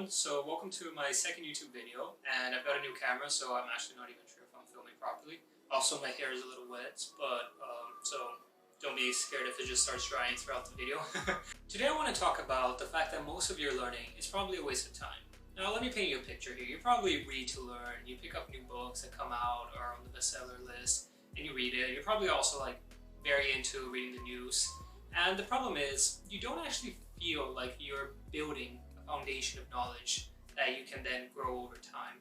everyone, so welcome to my second YouTube video, and I've got a new camera, so I'm actually not even sure if I'm filming properly. Also, my hair is a little wet, but so don't be scared if it just starts drying throughout the video. Today I want to talk about the fact that most of your learning is probably a waste of time. Now let me paint you a picture here. You probably read to learn, you pick up new books that come out or on the bestseller list, and you read it. You're probably also very into reading the news. And the problem is, you don't actually feel like you're building a foundation of knowledge that you can then grow over time.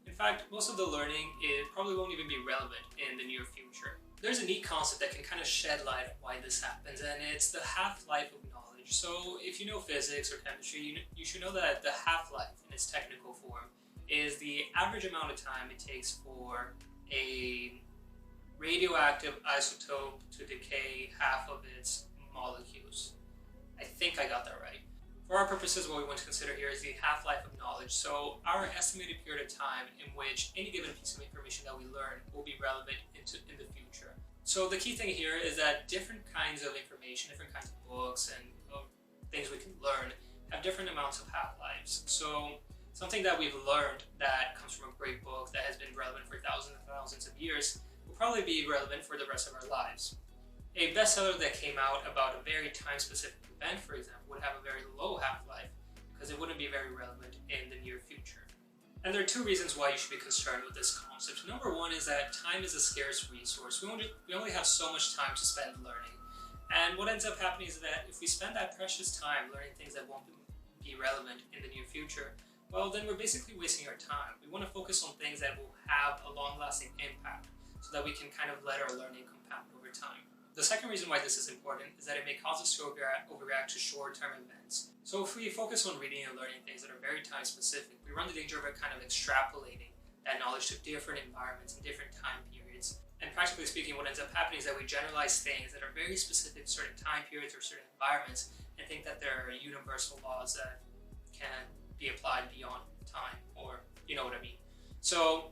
In fact, most of the learning, it probably won't even be relevant in the near future. There's a neat concept that can kind of shed light on why this happens, and it's the half-life of knowledge. So if you know physics or chemistry, you should know that the half-life in its technical form is the average amount of time it takes for a radioactive isotope to decay half of its molecules. I think I got that right. For our purposes, what we want to consider here is the half-life of knowledge. So our estimated period of time in which any given piece of information that we learn will be relevant in the future. So the key thing here is that different kinds of information, different kinds of books and things we can learn have different amounts of half-lives. So something that we've learned that comes from a great book that has been relevant for thousands and thousands of years will probably be relevant for the rest of our lives. A bestseller that came out about a very time-specific event, for example, would have a very low half-life because it wouldn't be very relevant in the near future. And there are two reasons why you should be concerned with this concept. Number one is that time is a scarce resource. We only have so much time to spend learning. And what ends up happening is that if we spend that precious time learning things that won't be relevant in the near future, well, then we're basically wasting our time. We want to focus on things that will have a long-lasting impact so that we can kind of let our learning compound over time. The second reason why this is important is that it may cause us to overreact to short-term events. So if we focus on reading and learning things that are very time-specific, we run the danger of it kind of extrapolating that knowledge to different environments and different time periods. And practically speaking, what ends up happening is that we generalize things that are very specific to certain time periods or certain environments and think that there are universal laws that can be applied beyond time, or you know what I mean. So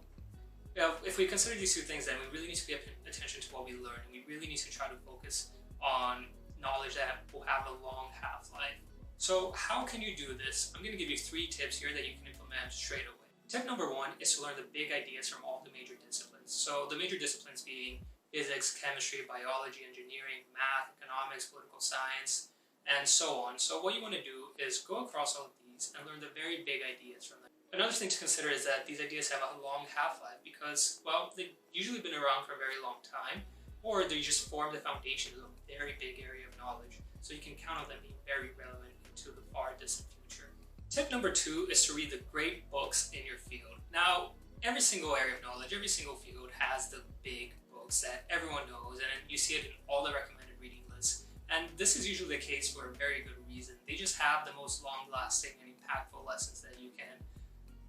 if we consider these two things, then we really need to pay attention to what we learn. We really need to try to focus on knowledge that will have a long half-life. So how can you do this? I'm going to give you 3 tips here that you can implement straight away. Tip number 1 is to learn the big ideas from all the major disciplines. So the major disciplines being physics, chemistry, biology, engineering, math, economics, political science, and so on. So what you want to do is go across all of these and learn the very big ideas from them. Another thing to consider is that these ideas have a long half-life because, well, they've usually been around for a very long time, or they just form the foundations of a very big area of knowledge, so you can count on them being very relevant into the far distant future. Tip number 2 is to read the great books in your field. Now, every single area of knowledge, every single field has the big books that everyone knows, and you see it in all the recommended reading lists. And this is usually the case for a very good reason. They just have the most long-lasting and impactful lessons that you can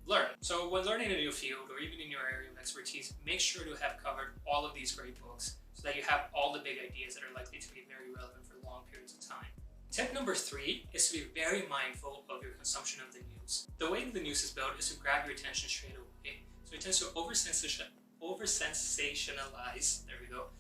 learn. So when learning a new field or even in your area of expertise, make sure to have covered all of these great books so that you have all the big ideas that are likely to be very relevant for long periods of time. Tip number 3 is to be very mindful of your consumption of the news. The way the news is built is to grab your attention straight away. So it tends to over-sensationalize, there we go,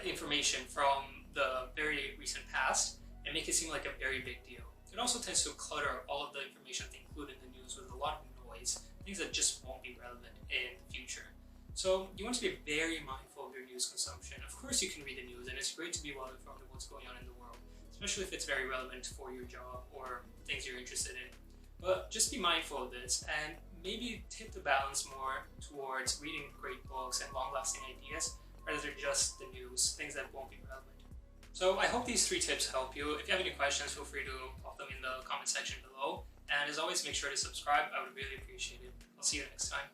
information from the very recent past and make it seem like a very big deal. It also tends to clutter all of the information they include in the news with a lot of noise, things that just won't be relevant in the future. So you want to be very mindful of your news consumption. Of course you can read the news, and it's great to be well informed of what's going on in the world, especially if it's very relevant for your job or things you're interested in. But just be mindful of this and maybe tip the balance more towards reading great books and long-lasting ideas rather than just the news, things that won't be relevant. So I hope these 3 tips help you. If you have any questions, feel free to pop them in the comment section below. And as always, make sure to subscribe. I would really appreciate it. I'll see you next time.